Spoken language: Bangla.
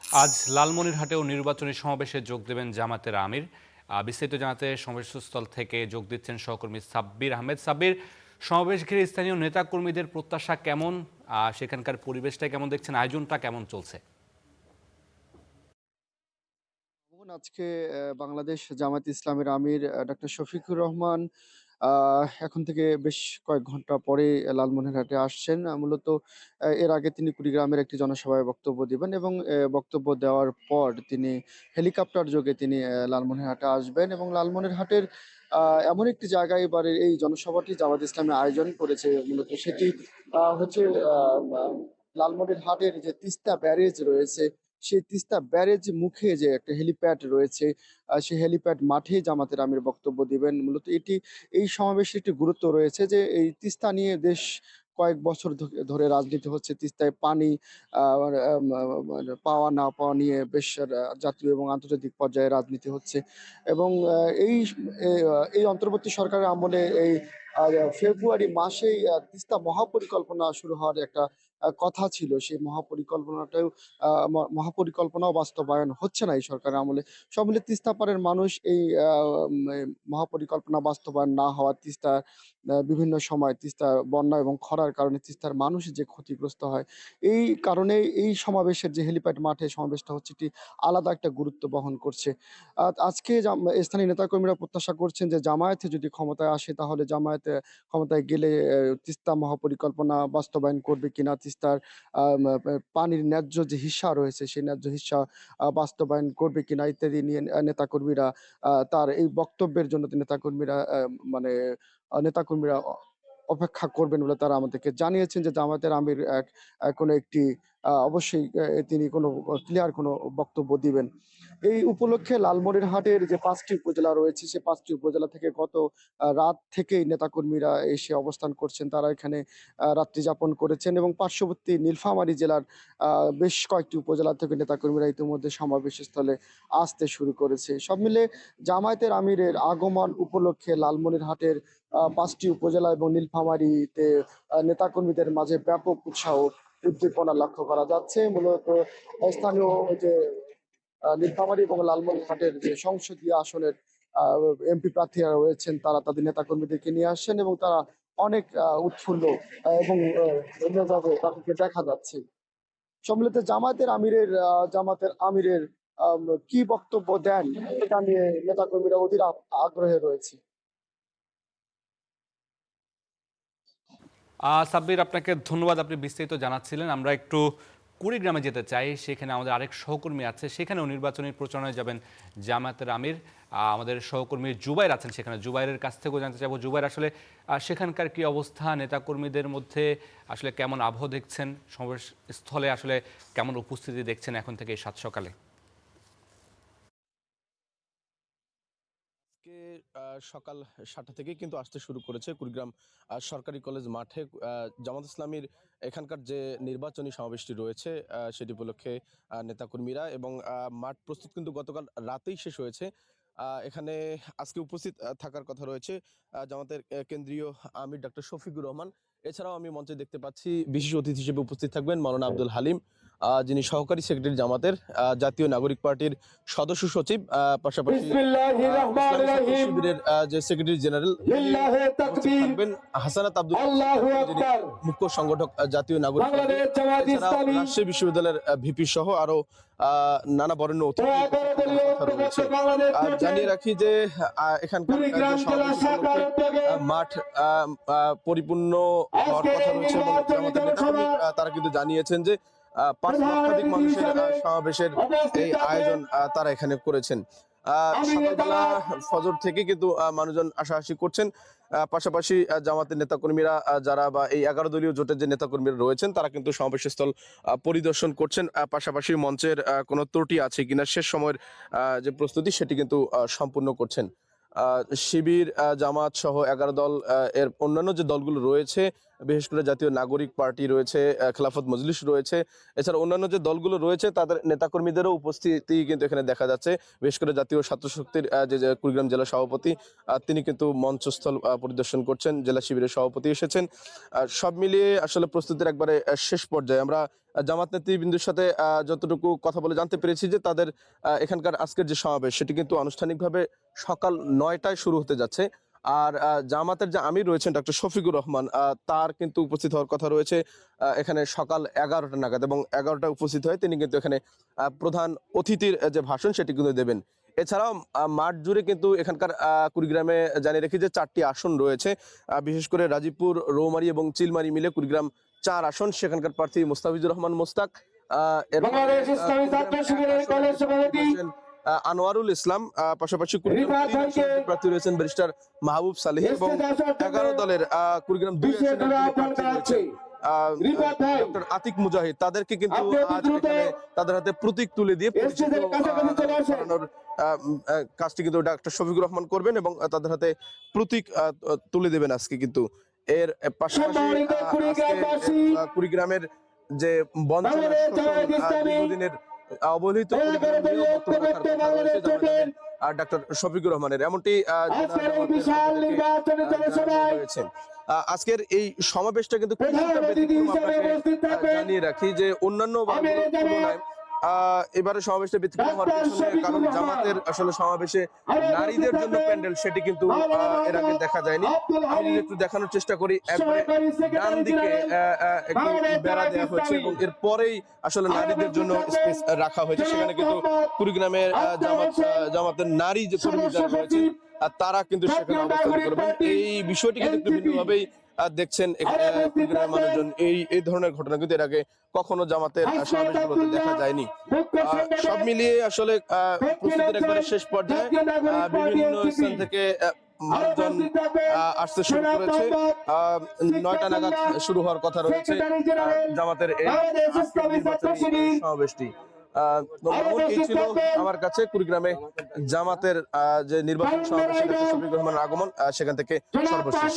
আজ লালমনিরহাটেও নির্বাচনী সমাবেশে যোগ দেবেন জামাতের আমির। বিস্তারিত জানাতে সমাবেশস্থল থেকে যোগ দিচ্ছেন সহকর্মী সাব্বির আহমেদ। সাব্বির, সমাবেশ ঘিরে স্থানীয় নেতাকর্মীদের প্রত্যাশা কেমন? সেখানকার পরিবেশটা কেমন দেখছেন? আয়োজনটা কেমন চলছে? আজকে বাংলাদেশ জামায়াত ইসলামের আমির ডক্টর শফিকুর রহমান এখন থেকে বেশ কয়েক ঘন্টা পরে লালমনিরহাটে আসছেন। মূলত এর আগে তিনি কুড়িগ্রামের একটি জনসভায় বক্তব্য দিবেন এবং বক্তব্য দেওয়ার পর তিনি হেলিকপ্টার যোগে তিনি লালমনিরহাটে আসবেন এবং লালমনিরহাটের আ এমন একটি জায়গায় এবারে এই জনসভাটি জামায়াত ইসলামী আয়োজন করেছে। মূলত সেটি হচ্ছে আ মা লালমনিরহাটের যে তিস্তা ব্যারেজ রয়েছে, সেই তিস্তা ব্যারেজ মুখে যে একটা হেলিপ্যাড রয়েছে, সেই হেলিপ্যাড মাঠেই জামাতের আমির বক্তব্য দিবেন। মূলত এই সমাবেশের একটি গুরুত্ব রয়েছে যে এই তিস্তা নিয়ে বেশ কয়েক বছর ধরে রাজনীতি হচ্ছে। তিস্তায় পানি আ মানে পাওয়া না পাওয়া নিয়ে বেশ জাতীয় এবং আন্তর্জাতিক পর্যায়ে রাজনীতি হচ্ছে এবং এই এই অন্তর্বর্তী সরকারের আমলে এই আ ফেব্রুয়ারি মাসেই তিস্তা মহাপরিকল্পনা শুরু হওয়ার একটা কথা ছিল। সেই মহাপরিকল্পনাটাও আ ম মহাপরিকল্পনাও বাস্তবায়ন হচ্ছে না এই সরকারের আমলে। সব মিলে তিস্তা পাড়ের মানুষ এই আ মে মহাপরিকল্পনা বাস্তবায়ন না হওয়া, তিস্তার বিভিন্ন সময় তিস্তা বন্যা এবং খরার কারণে তিস্তার মানুষ যে ক্ষতিগ্রস্ত হয়, এই কারণে এই সমাবেশের যে হেলিপ্যাড মাঠে সমাবেশটা হচ্ছে এটি আলাদা একটা গুরুত্ব বহন করছে। আজকে স্থানীয় নেতাকর্মীরা প্রত্যাশা করছেন যে জামায়াতে যদি ক্ষমতায় আসে তাহলে জামায়াতে ক্ষমতায় গেলে তিস্তা মহাপরিকল্পনা বাস্তবায়ন করবে কিনা, তিস্তার আ মা পা পানির ন্যায্য যে হিস্যা রয়েছে সেই ন্যায্য হিস্যা বাস্তবায়ন করবে কিনা ইত্যাদি নিয়ে নেতাকর্মীরা তার এই বক্তব্যের জন্য নেতাকর্মীরা মানে নেতাকর্মীরা অপেক্ষা করবেন বলে তারা আমাদেরকে জানিয়েছেন যে জামায়াতের আমির এক কোনো একটি অবশ্যই তিনি কোনো ক্লিয়ার কোনো বক্তব্য দিবেন। এই উপলক্ষে লালমনিরহাটের যে ৫ টি উপজেলা রয়েছে, সে ৫ টি উপজেলা থেকে গত রাত থেকেই নেতাকর্মীরা এসে অবস্থান করছেন। তারা এখানে রাত্রি যাপন করেছেন এবং পার্শ্ববর্তী নীলফামারী জেলার আ বেশ কয়েকটি উপজেলা থেকে নেতাকর্মীরা ইতিমধ্যে সমাবেশস্থলে আসতে শুরু করেছে। সব মিলে জামায়াতের আমিরের আগমন উপলক্ষে লালমনিরহাটের ৫ টি উপজেলা এবং নীলফামারীতে নেতাকর্মীদের মাঝে ব্যাপক উৎসাহ উদ্দীপনা লক্ষ্য করা যাচ্ছে। মূলত স্থানীয় ওই যে নীলফামারী এবং লালমনিরহাটের যে সংসদীয় আসনের আ এমপি প্রার্থীরা রয়েছেন তারা তাদের নেতাকর্মীদেরকে নিয়ে আসছেন এবং তারা অনেক উৎফুল্ল এবং মেজাজে তাদেরকে দেখা যাচ্ছে। সম্মিলিত জামাতের আমিরের কি বক্তব্য দেন এটা নিয়ে নেতাকর্মীরা অধীর আগ্রহে রয়েছে। সাব্বির, আপনাকে ধন্যবাদ। আপনি বিস্তারিত জানাচ্ছিলেন। আমরা একটু কুড়িগ্রামে যেতে চাই। সেখানে আমাদের আরেক সহকর্মী আছে, সেখানেও নির্বাচনী প্রচারণায় যাবেন জামায়াতের আমির। আমাদের সহকর্মী জুবাইর আছেন সেখানে। জুবাইরের কাছ থেকেও জানতে চাইবো, জুবাইর, আসলে সেখানকার কি অবস্থা? নেতাকর্মীদের মধ্যে আসলে কেমন আবহ দেখছেন? সমাবেশ স্থলে আসলে কেমন উপস্থিতি দেখছেন এখন থেকে এই সাত সকালে? আজকে সকাল ৭টা থেকেই কিন্তু আসতে শুরু করেছে কুড়িগ্রাম সরকারি কলেজ মাঠে জামাত ইসলামীর এখানকার যে নির্বাচনী সমাবেশটি রয়েছে সেটি উপলক্ষে নেতাকর্মীরা এবং মাঠ প্রস্তুত কিন্তু গতকাল রাতেই শেষ হয়েছে। এখানে আজকে উপস্থিত থাকার কথা রয়েছে জামাতের কেন্দ্রীয় আমির ডক্টর শফিকুর রহমান। এছাড়াও আমি মঞ্চে দেখতে পাচ্ছি বিশেষ অতিথি হিসেবে উপস্থিত থাকবেন মাওলানা আব্দুল হালিম, যিনি সহকারী সেক্রেটারি জামাতের, জাতীয় নাগরিক পার্টির সদস্য সচিব, পাশাপাশি বিসমিল্লাহির ইসলামী রহমানির ছাত্র রহিম। শিবিরের যে সেক্রেটারি জেনারেল লিল্লাহে উপস্থিত তাকবীর। থাকবেন। হাসানাত আব্দুল আল্লাহু যিনি আকবার। মুখ্য সংগঠক জাতীয় নাগরিক পার্টি। বাংলাদেশ জামাত এছাড়াও ইসলামী রাজশাহী বিশ্ববিদ্যালয়ের ভিপি সহ আরো নানা বরেণ্য অতিথি দয়া করে উপস্থিত দলীয় থাকার কথা রয়েছে। ঐক্যমত্য বাংলাদেশ আর জোটের জানিয়ে রাখি যে এখানকার যে কুড়িগ্রাম জেলা সমাবেশ শাখার উপলক্ষে উদ্যোগে মাঠ পরিপূর্ণ হওয়ার আজকের কথা এই রয়েছে এবং নির্বাচনী জামাতের নেতাকর্মী জনসভা তারা কিন্তু জানিয়েছেন যে ৫ প্রধান লক্ষাধিক অতিথি মানুষের হিসেবে সমাবেশের উপস্থিত এই আছেন আয়োজন তারা এখানে করেছেন। আমি সকালবেলা জামাত ফজর থেকে কিন্তু মানুষজন আসাআসি করছেন। পাশাপাশি জামাতের নেতাকর্মীরা যারা বা এই ১১ দলীয় জোটের যে নেতাকর্মীরা রয়েছেন তারা কিন্তু সমাবেশস্থল পরিদর্শন করছেন। পাশাপাশি মঞ্চের কোনো ত্রুটি আছে কিনা শেষ সময়ের যে প্রস্তুতি সেটি কিন্তু সম্পূর্ণ করছেন। শিবির, জামাত সহ ১১ দল, এর অন্যান্য যে দলগুলো রয়েছে বিশেষ করে জাতীয় নাগরিক পার্টি রয়েছে, খেলাফত মজলিস রয়েছে, এছাড়া অন্যান্য যে দলগুলো রয়েছে তাদের নেতাকর্মীদেরও উপস্থিতি কিন্তু এখানে দেখা যাচ্ছে। বিশেষ করে জাতীয় ছাত্র শক্তির যে কুড়িগ্রাম জেলা সভাপতি, তিনি কিন্তু মঞ্চস্থল পরিদর্শন করছেন, জেলা শিবিরের সভাপতি এসেছেন। সব মিলিয়ে আসলে প্রস্তুতির একবারে শেষ পর্যায়ে। আমরা জামাত নেতৃবৃন্দের সাথে যতটুকু কথা বলে জানতে পেরেছি যে তাদের এখানকার আজকের যে সমাবেশ সেটি কিন্তু আনুষ্ঠানিকভাবে সকাল 9টায় শুরু হতে যাচ্ছে। আর জামাতের যে আমির রয়েছেন ডক্টর শফিকুর রহমান, তার কিন্তু উপস্থিত হওয়ার কথা রয়েছে এখানে সকাল 11টা নাগাদ, এবং 11টায় উপস্থিত হয়ে তিনি কিন্তু এখানে প্রধান অতিথির যে ভাষণ সেটি কিন্তু দেবেন। এছাড়াও মাঠ জুড়ে কিন্তু এখানকার কুড়িগ্রামে জানিয়ে রেখি যে 4টি আসন রয়েছে, বিশেষ করে রাজীবপুর, রৌমারী এবং চিলমারী মিলে কুড়িগ্রাম 4 আসন। সেখানকার প্রার্থী মোস্তাফিজুর রহমান মোস্তাক, আনোয়ারুল ইসলাম, পাশাপাশি কুড়িগ্রাম 3 আসনের প্রার্থী রয়েছেন ব্যারিস্টার মাহবুব সালেহ, এবং 11 দলের কুড়িগ্রাম 2 আসনের যিনি প্রার্থী রয়েছেন ডক্টর আতিক মুজাহিদ, তাদেরকে কিন্তু আজ এখানে তাদের হাতে প্রতীক তুলে দিয়ে করানোর কাজটি কিন্তু ডক্টর শফিকুর রহমান করবেন, এবং তাদের হাতে প্রতীক তুলে দেবেন আজকে। কিন্তু এর পাশাপাশি কুড়িগ্রামের যে বঞ্চনা, দীর্ঘদিনের অবহেলিত ডক্টর শফিকুর রহমানের, এমনটি রয়েছেন। আজকের এই সমাবেশটা কিন্তু জানিয়ে রাখি যে অন্যান্য তুলনায় এবারে সমাবেশটা ব্যতিক্রম হওয়ার পেছনে কারণ জামাতের আসলে সমাবেশে নারীদের জন্য প্যান্ডেল সেটি কিন্তু এর আগে দেখা যায়নি। আমি একটু দেখানোর চেষ্টা করি, একবারে ডান দিকে একটু বেড়া দেওয়া হয়েছে এবং এরপরেই আসলে নারীদের জন্য স্পেস রাখা হয়েছে। সেখানে কিন্তু কুড়িগ্রামের জামাতের নারী যে কর্মী যারা রয়েছেন তারা কিন্তু সেখানে অবস্থান করবেন। এই বিষয়টি কিন্তু একটু ভিন্নভাবেই দেখছেন কুড়িগ্রামের মানুষজন। এই ধরনের ঘটনা কিন্তু এর আগে কখনো জামাতের সমাবেশগুলোতে দেখা যায়নি। সব মিলিয়ে আসলে প্রস্তুতির একবারে শেষ পর্যায়ে বিভিন্ন স্থান থেকে মানুষজন আসতে শুরু করেছে। 9টা নাগাদ শুরু হওয়ার কথা রয়েছে জামাতের এই নির্বাচনী সমাবেশটি। এই ছিল আমার কাছে কুড়িগ্রামে জামাতের যে নির্বাচন সমাবেশ, শফিকুর রহমানের আগমন সেখান থেকে সর্বশেষ।